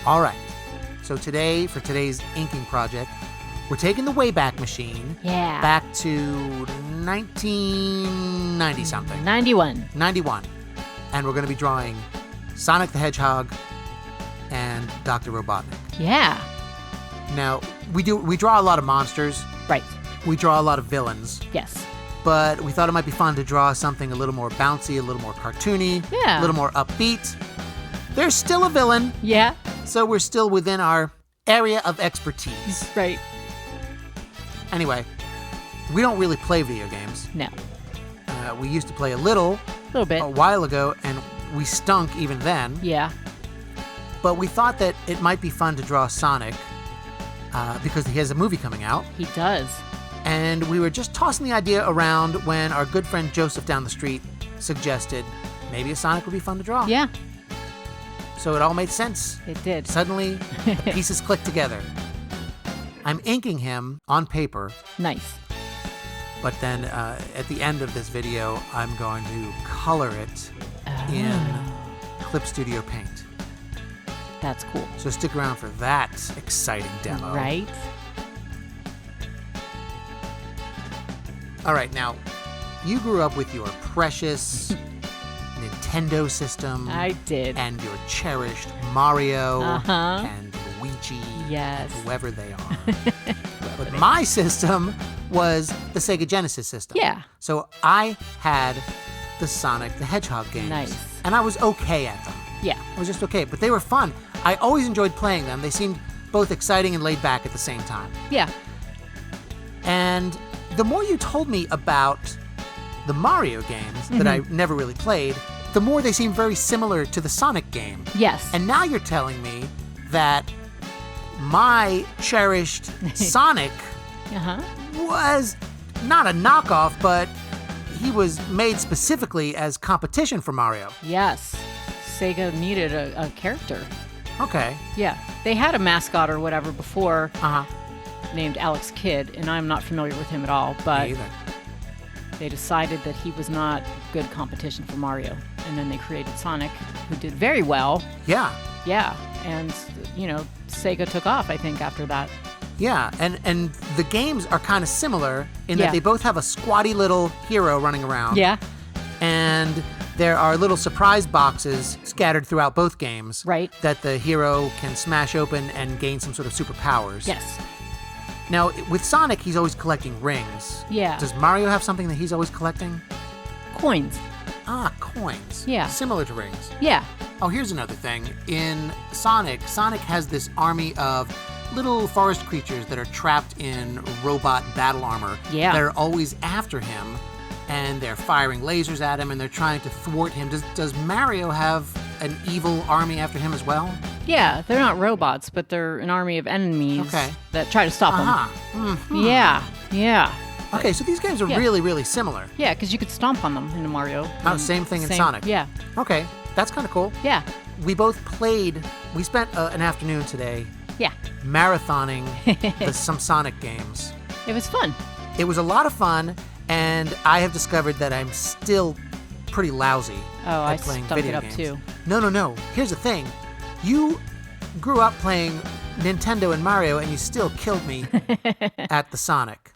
All right. So today, for today's inking project, we're taking the Wayback Machine back to 1990-something. 91. 91. And we're going to be drawing Sonic the Hedgehog and Dr. Robotnik. Yeah. Now, we draw a lot of monsters. Right. We draw a lot of villains. Yes. But we thought it might be fun to draw something a little more bouncy, a little more cartoony, a little more upbeat. There's still a villain. Yeah. So we're still within our area of expertise. Right. Anyway, we don't really play video games. No. We used to play a little bit a while ago, and we stunk even then. Yeah. But we thought that it might be fun to draw Sonic because he has a movie coming out. He does. And we were just tossing the idea around when our good friend Joseph down the street suggested maybe a Sonic would be fun to draw. Yeah. So it all made sense. It did. Suddenly, the pieces clicked together. I'm inking him on paper. Nice. But then at the end of this video, I'm going to color it in Clip Studio Paint. That's cool. So stick around for that exciting demo. Right. All right, now, you grew up with your precious Nintendo system. I did. And your cherished Mario Uh-huh. and Luigi. Yes. And whoever they are. But my system was the Sega Genesis system. Yeah. So I had the Sonic the Hedgehog games. Nice. And I was okay at them. Yeah. I was just okay, but they were fun. I always enjoyed playing them. They seemed both exciting and laid back at the same time. Yeah. And the more you told me about the Mario games that I never really played, the more they seemed very similar to the Sonic game. Yes. And now you're telling me that my cherished Sonic was not a knockoff, but he was made specifically as competition for Mario. Yes. Sega needed a character. Okay. Yeah. They had a mascot or whatever before named Alex Kidd, and I'm not familiar with him at all, but Me either. they decided that he was not good competition for Mario. And then they created Sonic, who did very well. Yeah. Yeah. And, Sega took off, I think, after that. Yeah, and the games are kind of similar in that they both have a squatty little hero running around. Yeah. And there are little surprise boxes scattered throughout both games. Right. That the hero can smash open and gain some sort of superpowers. Yes. Now, with Sonic, he's always collecting rings. Yeah. Does Mario have something that he's always collecting? Coins. Ah, coins. Yeah. Similar to rings. Yeah. Oh, here's another thing. In Sonic has this army of little forest creatures that are trapped in robot battle armor. Yeah. That are always after him, and they're firing lasers at him, and they're trying to thwart him. Does Mario have an evil army after him as well? Yeah, they're not robots, but they're an army of enemies that try to stop them. Mm-hmm. Yeah, yeah. Okay, so these games are really, really similar. Yeah, because you could stomp on them in Mario. Oh, same thing in Sonic. Yeah. Okay, that's kind of cool. Yeah. We both we spent an afternoon today marathoning some Sonic games. It was fun. It was a lot of fun, and I have discovered that I'm still pretty lousy at playing video games. Too. No. Here's the thing. You grew up playing Nintendo and Mario, and you still killed me at the Sonic.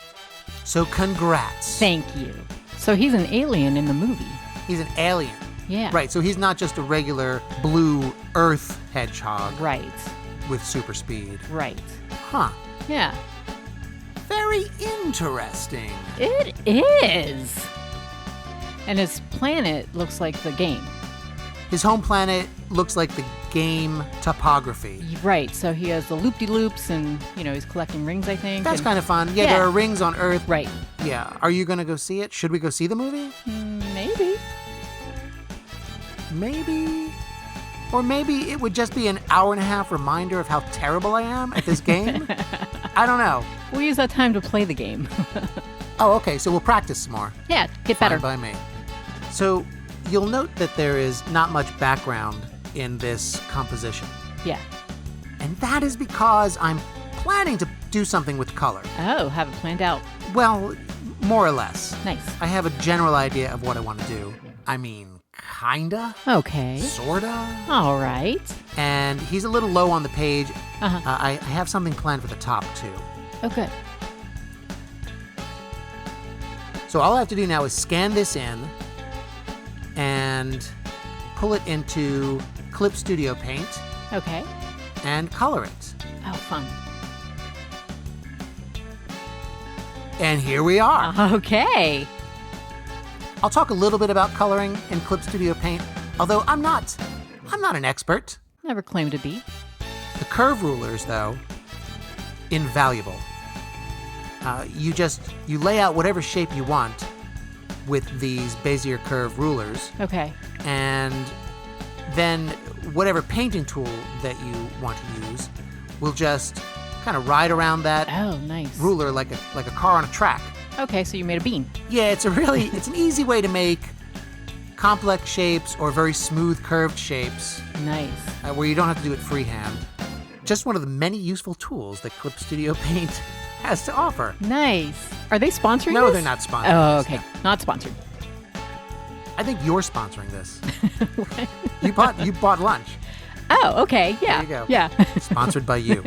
So congrats. Thank you. So he's an alien in the movie. He's an alien. Yeah. Right, so he's not just a regular blue Earth hedgehog. Right. With super speed. Right. Huh. Yeah. Very interesting. It is. And his planet looks like the game. His home planet looks like the game topography. Right, so he has the loop-de-loops and, he's collecting rings, I think. That's kind of fun. Yeah, there are rings on Earth. Right. Yeah. Are you going to go see it? Should we go see the movie? Maybe. Maybe. Or maybe it would just be an hour-and-a-half reminder of how terrible I am at this game. I don't know. We'll use that time to play the game. Oh, okay, so we'll practice some more. Yeah, get better. Fine by me. So you'll note that there is not much background in this composition. Yeah. And that is because I'm planning to do something with color. Oh, have it planned out. Well, more or less. Nice. I have a general idea of what I want to do. I mean, kinda. Okay. Sorta. All right. And he's a little low on the page. Uh-huh. I have something planned for the top, too. Oh, good. So all I have to do now is scan this in and pull it into Clip Studio Paint Okay. and color it. Oh, fun. And here we are. Okay. I'll talk a little bit about coloring in Clip Studio Paint, although I'm not an expert. Never claimed to be. The curve rulers, though, invaluable. You lay out whatever shape you want with these Bezier curve rulers, Okay. and then whatever painting tool that you want to use will just kind of ride around that Oh, nice. ruler like a car on a track. Okay, so you made a bean. Yeah, it's an easy way to make complex shapes or very smooth curved shapes Nice. where you don't have to do it freehand. Just one of the many useful tools that Clip Studio Paint has to offer. Nice. Are they sponsoring No, this? they're not sponsoring Oh, this, okay. no. Not sponsored. I think you're sponsoring this. You bought lunch. Oh, okay. Yeah. There you go. Yeah. Sponsored by you.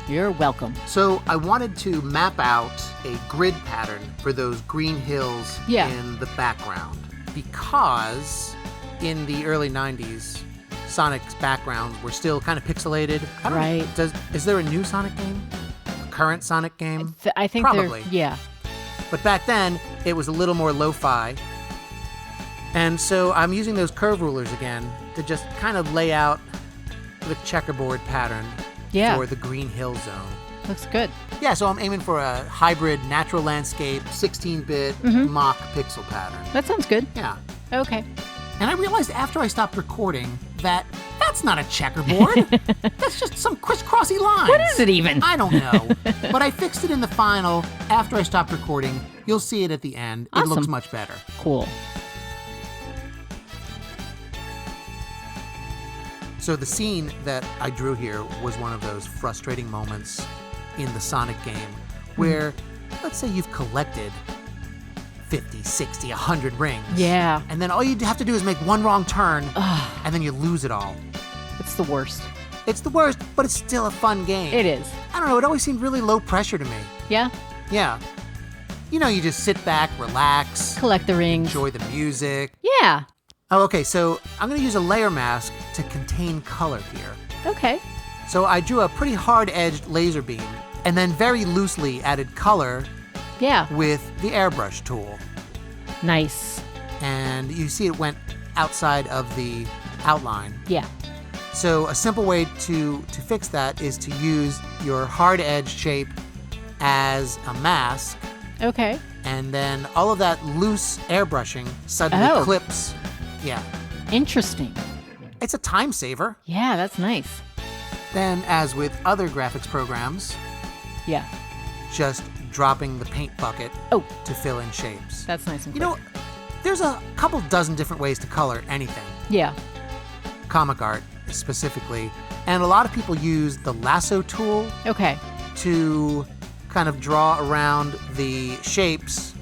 You're welcome. So I wanted to map out a grid pattern for those green hills Yeah. in the background, because in the early 90s, Sonic's backgrounds were still kind of pixelated. I don't Right. know, is there a new Sonic game? A current Sonic game? I think Probably. Yeah. But back then, it was a little more lo-fi. And so I'm using those curve rulers again to just kind of lay out the checkerboard pattern Yeah. for the Green Hill Zone. Looks good. Yeah, so I'm aiming for a hybrid natural landscape, 16-bit mock pixel pattern. That sounds good. Yeah. Okay. And I realized after I stopped recording that that's not a checkerboard. That's just some crisscrossy lines. What is it even? I don't know. But I fixed it in the final after I stopped recording. You'll see it at the end. It looks Awesome. much better. Cool. So the scene that I drew here was one of those frustrating moments in the Sonic game where, let's say you've collected 50, 60, 100 rings. Yeah. And then all you have to do is make one wrong turn, and then you lose it all. It's the worst. It's the worst, but it's still a fun game. It is. I don't know, it always seemed really low pressure to me. Yeah. Yeah. You know, you just sit back, relax, Collect the rings. enjoy the music. Yeah. Oh, okay, so I'm going to use a layer mask to contain color here. Okay. So I drew a pretty hard-edged laser beam, and then very loosely added color Yeah. with the airbrush tool. Nice. And you see it went outside of the outline. Yeah. So a simple way to fix that is to use your hard-edged shape as a mask, Okay. and then all of that loose airbrushing suddenly Oh. clips. Yeah. Interesting. It's a time saver. Yeah, that's nice. Then, as with other graphics programs, Yeah. just dropping the paint bucket Oh, to fill in shapes. that's nice and You quick. know, there's a couple dozen different ways to color anything, Yeah. comic art specifically, and a lot of people use the lasso tool Okay. to kind of draw around the shapes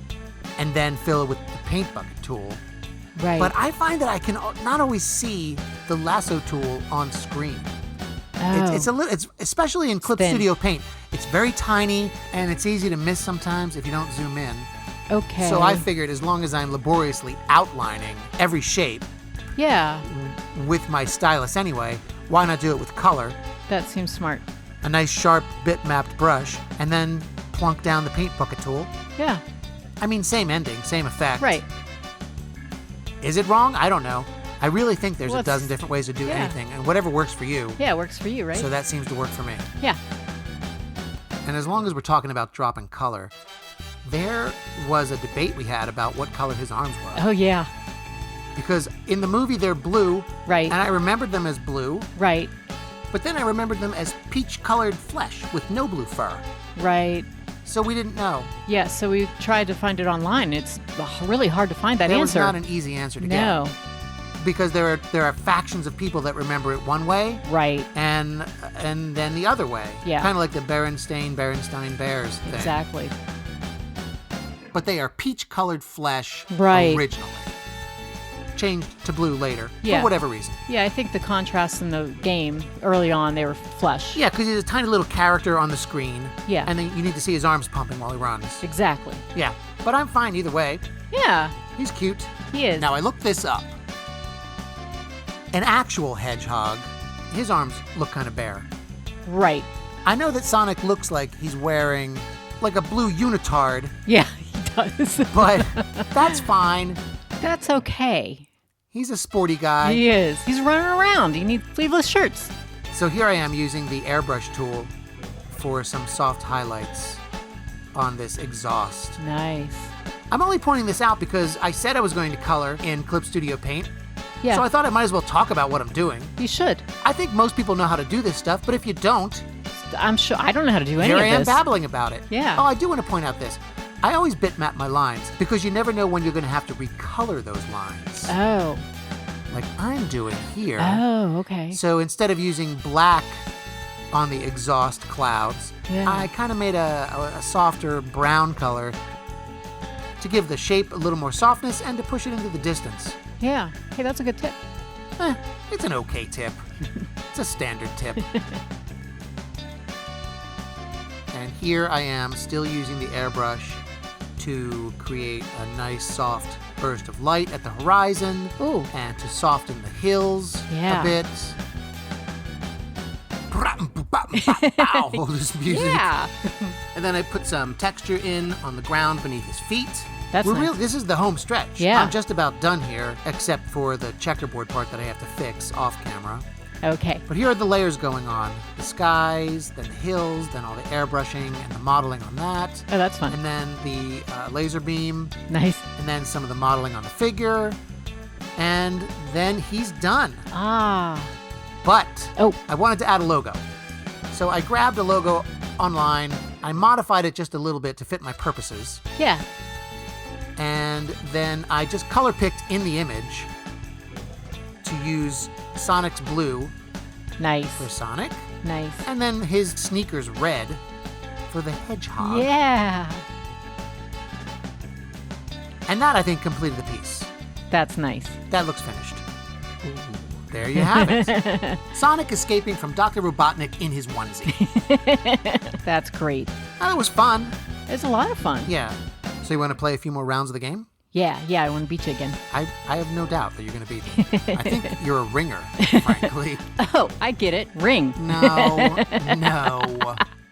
and then fill it with the paint bucket tool. Right. But I find that I can not always see the lasso tool on screen. Oh. It's especially in Clip thin. Studio Paint. It's very tiny and it's easy to miss sometimes if you don't zoom in. Okay. So I figured as long as I'm laboriously outlining every shape Yeah. with my stylus anyway, why not do it with color? That seems smart. A nice sharp bit-mapped brush, and then plunk down the paint bucket tool. Yeah. I mean, same ending, same effect. Right. Is it wrong? I don't know. I really think there's Well, a it's- dozen different ways to do yeah. anything, and whatever works for you. Yeah, it works for you, right? So that seems to work for me. Yeah. And as long as we're talking about dropping color, there was a debate we had about what color his arms were. Oh, yeah. Because in the movie they're blue, Right. and I remembered them as blue, Right. but then I remembered them as peach-colored flesh with no blue fur. Right. So we didn't know. Yeah, so we tried to find it online. It's really hard to find that There was answer. not an easy answer to No. get. Because there are factions of people that remember it one way, Right. and then the other way. Yeah. Kind of like the Berenstain Bears thing. Exactly. But they are peach-colored flesh Right. originally. changed to blue later Yeah. for whatever reason. Yeah, I think the contrasts in the game early on, they were flesh. Yeah, because he's a tiny little character on the screen. Yeah. And then you need to see his arms pumping while he runs. Exactly. Yeah, but I'm fine either way. Yeah, He's cute. he is. Now I looked this up. An actual hedgehog, his arms look kind of bare. Right. I know that Sonic looks like he's wearing like a blue unitard, Yeah, he does. but that's fine. That's okay. He's a sporty guy. He is. He's running around. He needs sleeveless shirts. So here I am using the airbrush tool for some soft highlights on this exhaust. Nice. I'm only pointing this out because I said I was going to color in Clip Studio Paint, Yeah, so I thought I might as well talk about what I'm doing. you should. I think most people know how to do this stuff, but if you don't, I'm sure. I don't know how to do any here of I am this. babbling about it. Yeah. Oh, I do want to point out this. I always bitmap my lines because you never know when you're going to have to recolor those lines. Oh. Like I'm doing here. Oh, okay. So instead of using black on the exhaust clouds, Yeah. I kind of made a softer brown color to give the shape a little more softness and to push it into the distance. Yeah. Hey, that's a good tip. It's an okay tip. It's a standard tip. And here I am still using the airbrush to create a nice soft burst of light at the horizon. Ooh. And to soften the hills Yeah. a bit. All this music. Yeah. And then I put some texture in on the ground beneath his feet. That's nice. This is the home stretch. Yeah. I'm just about done here, except for the checkerboard part that I have to fix off camera. Okay. But here are the layers going on. The skies, then the hills, then all the airbrushing and the modeling on that. Oh, that's fun. And then the laser beam, Nice. and then some of the modeling on the figure. And then he's done. Ah. But Oh. I wanted to add a logo. So I grabbed a logo online. I modified it just a little bit to fit my purposes. Yeah. And then I just color picked in the image to use Sonic's blue Nice. for Sonic, Nice. and then his sneakers red for the hedgehog. Yeah. And that, I think, completed the piece. That's nice. That looks finished. There you have it. Sonic escaping from Dr. Robotnik in his onesie. That's great. That was fun. It's a lot of fun. Yeah. So you want to play a few more rounds of the game? Yeah. I want to beat you again. I have no doubt that you're going to beat me. I think you're a ringer, frankly. Oh, I get it. Ring. No.